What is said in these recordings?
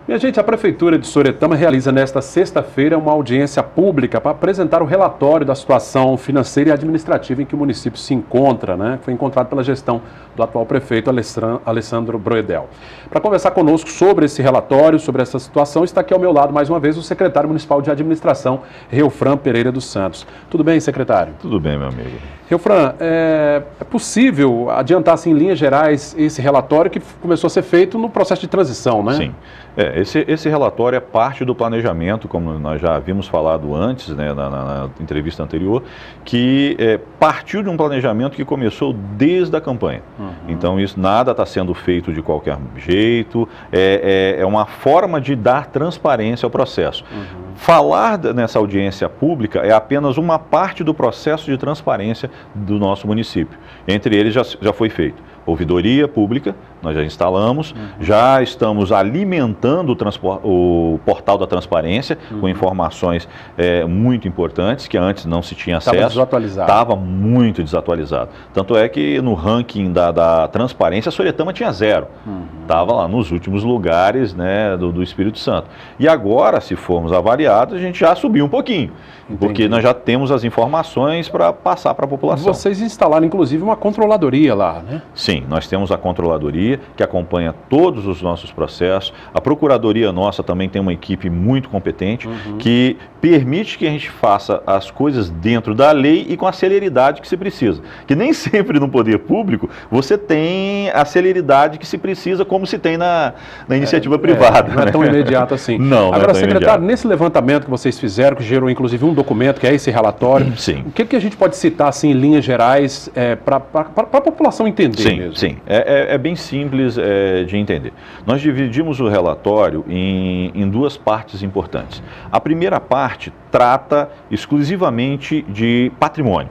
Minha gente, a Prefeitura de Soretama realiza nesta sexta-feira uma audiência pública para apresentar o relatório da situação financeira e administrativa em que o município se encontra, né? Foi encontrado pela gestão do atual prefeito Alessandro Broedel. Para conversar conosco sobre esse relatório, sobre essa situação, está aqui ao meu lado mais uma vez o secretário municipal de administração, Reufran Pereira dos Santos. Tudo bem, secretário? Tudo bem, meu amigo. Reufran, é possível adiantar assim, em linhas gerais esse relatório que começou a ser feito no processo de transição, né? Sim. Esse relatório é parte do planejamento, como nós já havíamos falado antes, né, na entrevista anterior, que partiu de um planejamento que começou desde a campanha. Então, isso nada está sendo feito de qualquer jeito, é uma forma de dar transparência ao processo. Falar nessa audiência pública é apenas uma parte do processo de transparência do nosso município. Entre eles já foi feito ouvidoria pública, nós já instalamos, já estamos alimentando o portal da transparência com informações muito importantes que antes não se tinha acesso. Estava desatualizado. Estava muito desatualizado. Tanto é que no ranking da transparência, a Soretama tinha 0. Estava lá nos últimos lugares, né, do Espírito Santo. E agora, se formos avaliados, a gente já subiu um pouquinho. Entendi. Porque nós já temos as informações para passar para a população. Vocês instalaram, inclusive, uma controladoria lá, né? Sim, nós temos a controladoria que acompanha todos os nossos processos. A procuradoria nossa também tem uma equipe muito competente que permite que a gente faça as coisas dentro da lei e com a celeridade que se precisa. Que nem sempre no poder público você tem a celeridade que se precisa como se tem na iniciativa privada. Não é tão imediato assim. Não, agora, não é tão secretário, imediato. Nesse levantamento que vocês fizeram, que gerou inclusive um documento, que é esse relatório, Sim. O que a gente pode citar assim, em linhas gerais para a população entender mesmo? Sim, é bem simples de entender. Nós dividimos o relatório em duas partes importantes. A primeira parte trata exclusivamente de patrimônio,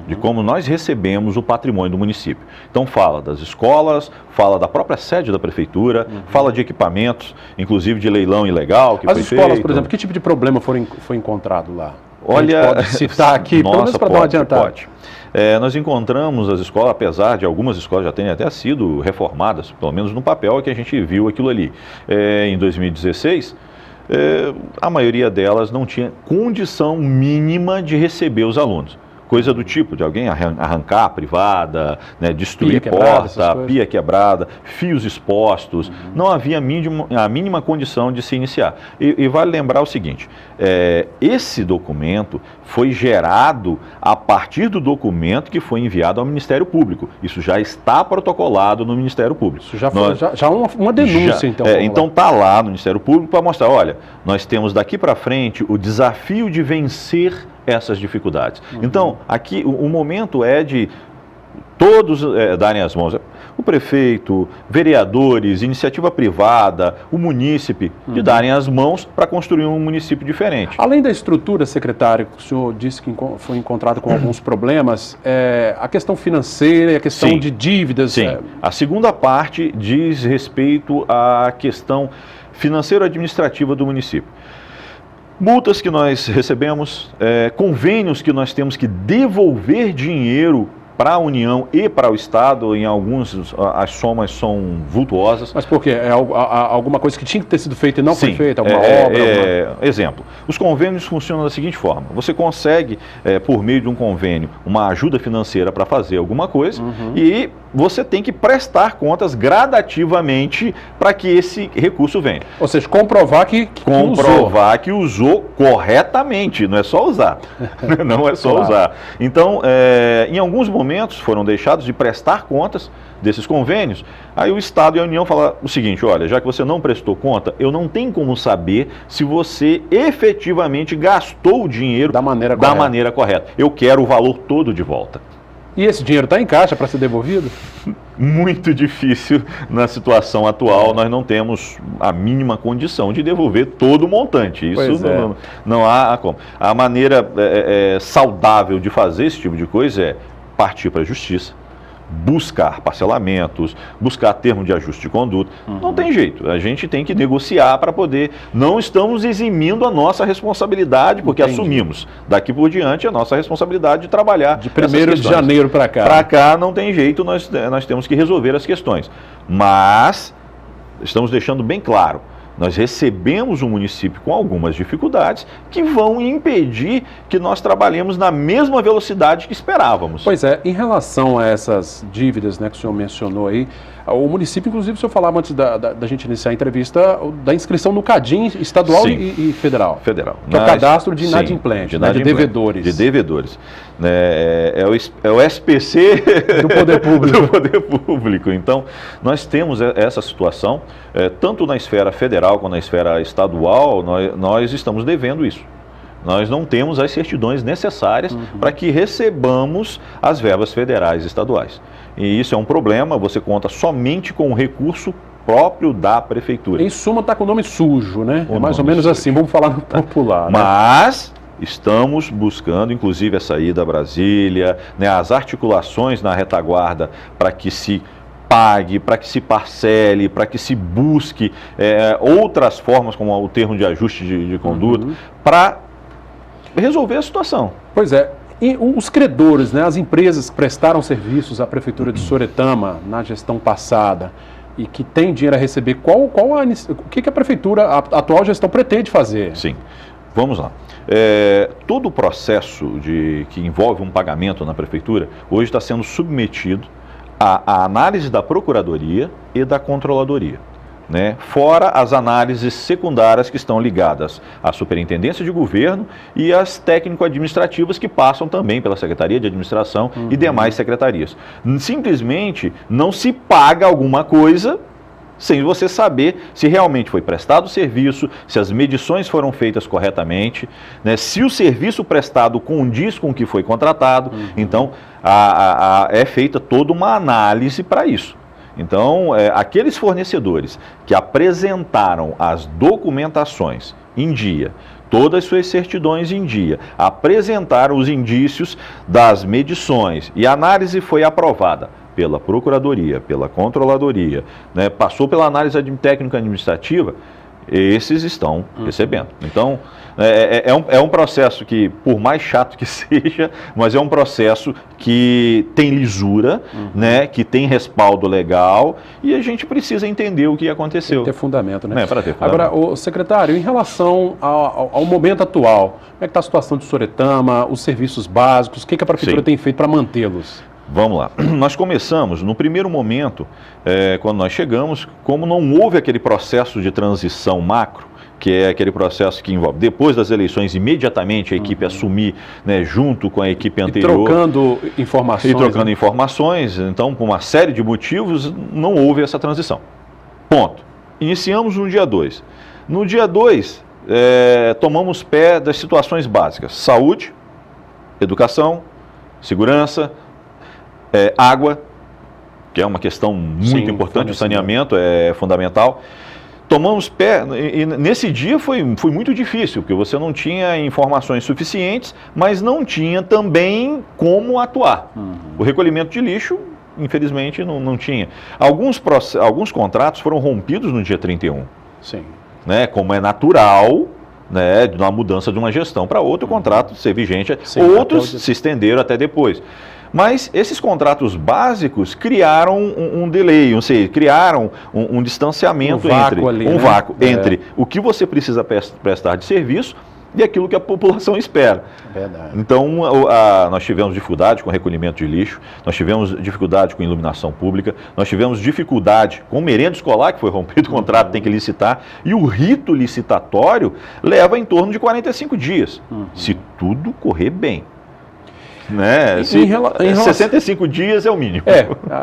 de como nós recebemos o patrimônio do município. Então fala das escolas, fala da própria sede da prefeitura, fala de equipamentos, inclusive de leilão ilegal que As foi escolas, feito. por exemplo, que tipo de problema foi encontrado lá? Olha, pode citar aqui, pelo menos para dar uma adiantada. Pode. Nós encontramos as escolas, apesar de algumas escolas já terem até sido reformadas, pelo menos no papel é que a gente viu aquilo ali. Em 2016, a maioria delas não tinha condição mínima de receber os alunos. Coisa do tipo de alguém arrancar a privada, né, destruir porta, pia quebrada, fios expostos. Não havia a mínima condição de se iniciar. E vale lembrar o seguinte, esse documento foi gerado a partir do documento que foi enviado ao Ministério Público. Isso já está protocolado no Ministério Público. Isso já uma denúncia, então. Então está lá no Ministério Público para mostrar, olha, nós temos daqui para frente o desafio de vencer essas dificuldades. Então, aqui o momento é de todos darem as mãos. O prefeito, vereadores, iniciativa privada, o munícipe, de darem as mãos para construir um município diferente. Além da estrutura, secretário, que o senhor disse que foi encontrado com alguns problemas, a questão financeira e a questão de dívidas. Sim, a segunda parte diz respeito à questão financeiro-administrativa do município. Multas que nós recebemos, convênios que nós temos que devolver dinheiro para a União e para o Estado, em alguns as somas são vultuosas. Mas por quê? Alguma coisa que tinha que ter sido feita e não foi feita? Alguma obra? Exemplo, os convênios funcionam da seguinte forma, você consegue, por meio de um convênio, uma ajuda financeira para fazer alguma coisa e você tem que prestar contas gradativamente para que esse recurso venha. Ou seja, comprovar que usou corretamente, não é só usar. Não é só usar. Então, em alguns momentos foram deixados de prestar contas desses convênios, aí o Estado e a União falam o seguinte, olha, já que você não prestou conta, eu não tenho como saber se você efetivamente gastou o dinheiro da maneira correta. Eu quero o valor todo de volta. E esse dinheiro está em caixa para ser devolvido? Muito difícil na situação atual, nós não temos a mínima condição de devolver todo o montante. Isso não há como. A maneira saudável de fazer esse tipo de coisa é partir para a justiça, buscar parcelamentos, buscar termo de ajuste de conduta. Não tem jeito, a gente tem que negociar para poder... Não estamos eximindo a nossa responsabilidade, porque assumimos daqui por diante a nossa responsabilidade de trabalhar. De 1º de janeiro para cá. Para cá não tem jeito, nós temos que resolver as questões. Mas estamos deixando bem claro, Nós recebemos um município com algumas dificuldades que vão impedir que nós trabalhemos na mesma velocidade que esperávamos. Pois é, em relação a essas dívidas, né, que o senhor mencionou aí, o município, inclusive, o senhor falava antes da gente iniciar a entrevista, da inscrição no CADIM estadual e federal. Federal. Que é o cadastro de inadimplente, de devedores. De devedores. É o SPC do Poder Público. Do Poder Público. Então, nós temos essa situação, tanto na esfera federal quanto na esfera estadual, nós estamos devendo isso. Nós não temos as certidões necessárias para que recebamos as verbas federais e estaduais. E isso é um problema, você conta somente com o recurso próprio da prefeitura. Em suma, está com o nome sujo, né? É mais ou menos assim, vamos falar no popular. Mas estamos buscando, inclusive, a saída a Brasília, né, as articulações na retaguarda para que se pague, para que se parcele, para que se busque outras formas, como o termo de ajuste de conduta, para resolver a situação. Pois é. E os credores, né, as empresas que prestaram serviços à Prefeitura de Soretama na gestão passada e que tem dinheiro a receber, o que a Prefeitura, a atual gestão, pretende fazer? Sim, vamos lá. Todo o processo que envolve um pagamento na Prefeitura, hoje está sendo submetido à análise da Procuradoria e da Controladoria. Né? Fora as análises secundárias que estão ligadas à Superintendência de Governo e às técnico-administrativas que passam também pela Secretaria de Administração e demais secretarias. Simplesmente não se paga alguma coisa sem você saber se realmente foi prestado o serviço, se as medições foram feitas corretamente, né? Se o serviço prestado condiz com o que foi contratado. Então, é feita toda uma análise para isso. Então, aqueles fornecedores que apresentaram as documentações em dia, todas as suas certidões em dia, apresentaram os indícios das medições e a análise foi aprovada pela Procuradoria, pela Controladoria, né, passou pela análise técnica administrativa, esses estão recebendo. Então, é um processo que, por mais chato que seja, mas é um processo que tem lisura, né, que tem respaldo legal e a gente precisa entender o que aconteceu. Tem que ter fundamento, né? Para ter fundamento. Agora, secretário, em relação ao momento atual, como é que está a situação de Soretama, os serviços básicos, o que a Prefeitura tem feito para mantê-los? Vamos lá. Nós começamos, no primeiro momento, quando nós chegamos, como não houve aquele processo de transição macro, que é aquele processo que envolve, depois das eleições, imediatamente a equipe assumir, né, junto com a equipe anterior. E trocando informações. E trocando informações. Então, por uma série de motivos, não houve essa transição. Ponto. Iniciamos no dia 2. No dia 2, tomamos pé das situações básicas. Saúde, educação, segurança, água, que é uma questão muito importante, o saneamento é fundamental. Tomamos pé, e nesse dia foi muito difícil, porque você não tinha informações suficientes, mas não tinha também como atuar. O recolhimento de lixo, infelizmente, não tinha. Alguns contratos foram rompidos no dia 31. Sim. Né, como é natural, né, de uma mudança de uma gestão para outra, o contrato ser vigente. Sim, outros se estenderam até depois. Mas esses contratos básicos criaram um delay, ou seja, criaram um distanciamento vácuo entre o que você precisa prestar de serviço e aquilo que a população espera. Verdade. Então, nós tivemos dificuldade com recolhimento de lixo, nós tivemos dificuldade com iluminação pública, nós tivemos dificuldade com merenda escolar, que foi rompido o contrato, tem que licitar, e o rito licitatório leva em torno de 45 dias, se tudo correr bem. Né? 65 dias é o mínimo.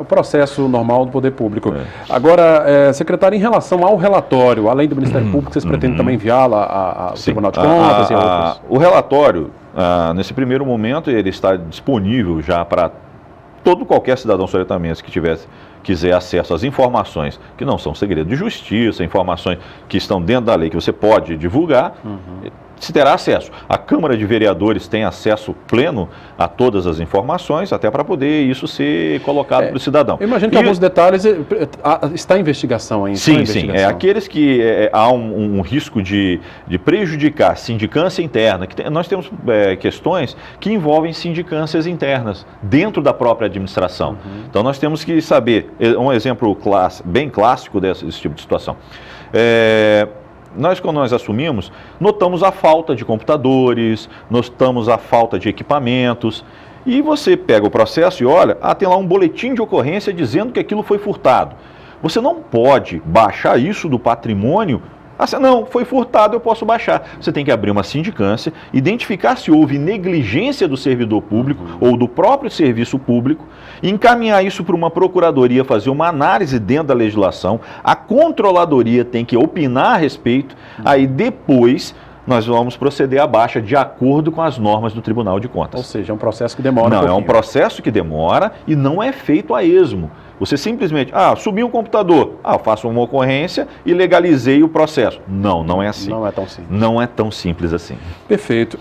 O processo normal do poder público. Agora, secretário, em relação ao relatório, além do Ministério Público, vocês pretendem também enviá-la ao Tribunal de Contas e outros? O relatório, nesse primeiro momento, ele está disponível já para qualquer cidadão soretamense que quiser acesso às informações que não são segredo de justiça, informações que estão dentro da lei que você pode divulgar, se terá acesso. A Câmara de Vereadores tem acesso pleno a todas as informações, até para poder isso ser colocado para o cidadão. Eu imagino que alguns detalhes está em investigação ainda. Sim, sim. Aqueles que há um risco de prejudicar sindicância interna, nós temos questões que envolvem sindicâncias internas dentro da própria administração. Então nós temos que saber, um exemplo bem clássico desse tipo de situação. Quando nós assumimos, notamos a falta de computadores, notamos a falta de equipamentos, e você pega o processo e olha, tem lá um boletim de ocorrência dizendo que aquilo foi furtado. Você não pode baixar isso do patrimônio. Não, foi furtado, eu posso baixar. Você tem que abrir uma sindicância, identificar se houve negligência do servidor público ou do próprio serviço público, encaminhar isso para uma procuradoria, fazer uma análise dentro da legislação, a controladoria tem que opinar a respeito, aí depois nós vamos proceder à baixa de acordo com as normas do Tribunal de Contas. Ou seja, é um processo que demora Não, é um processo que demora e não é feito a esmo. Você simplesmente, subiu um computador, eu faço uma ocorrência e legalizei o processo. Não é assim. Não é tão simples. Não é tão simples assim. Perfeito.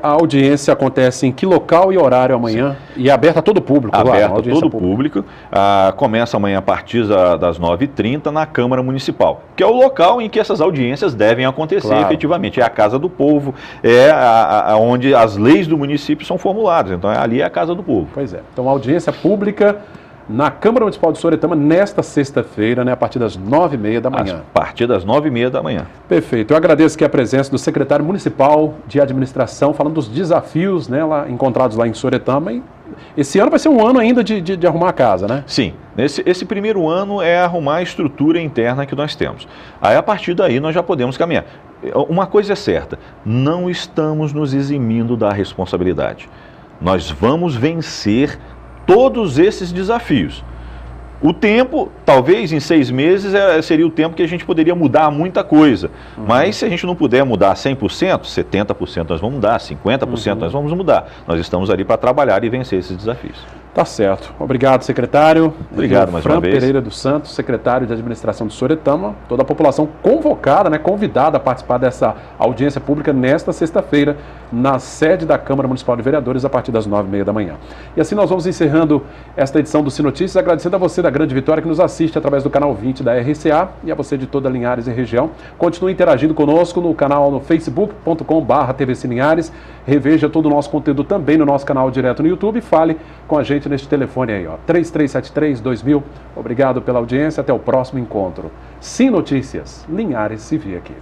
A audiência acontece em que local e horário amanhã? Sim. E é aberta a todo o público? Aberta a todo o público. Começa amanhã a partir das 9h30 na Câmara Municipal, que é o local em que essas audiências devem acontecer efetivamente. É a Casa do Povo, onde as leis do município são formuladas. Então ali é a Casa do Povo. Pois é. Então audiência pública na Câmara Municipal de Soretama, nesta sexta-feira, a partir das 9h30 da manhã. A partir das 9h30 da manhã. Perfeito. Eu agradeço aqui a presença do secretário municipal de administração, falando dos desafios encontrados lá em Soretama. E esse ano vai ser um ano ainda de arrumar a casa, né? Sim. Esse primeiro ano é arrumar a estrutura interna que nós temos. Aí, a partir daí, nós já podemos caminhar. Uma coisa é certa, não estamos nos eximindo da responsabilidade. Nós vamos vencer todos esses desafios. O tempo, talvez em 6 meses, seria o tempo que a gente poderia mudar muita coisa. Mas se a gente não puder mudar 100%, 70% nós vamos mudar, 50% nós vamos mudar. Nós estamos ali para trabalhar e vencer esses desafios. Tá certo. Obrigado, secretário. Obrigado mais uma vez. Pereira dos Santos, secretário de administração de Soretama. Toda a população convocada, convidada a participar dessa audiência pública nesta sexta-feira, na sede da Câmara Municipal de Vereadores, a partir das 9h30 da manhã. E assim nós vamos encerrando esta edição do Sim Notícias, agradecendo a você da Grande Vitória que nos assiste através do canal 20 da RCA e a você de toda Linhares e região. Continue interagindo conosco no canal no facebook.com/TVC Linhares. Reveja todo o nosso conteúdo também no nosso canal direto no YouTube e fale com a gente neste telefone aí, 3373-2000. Obrigado pela audiência, até o próximo encontro. Sim Notícias, Linhares se vê aqui.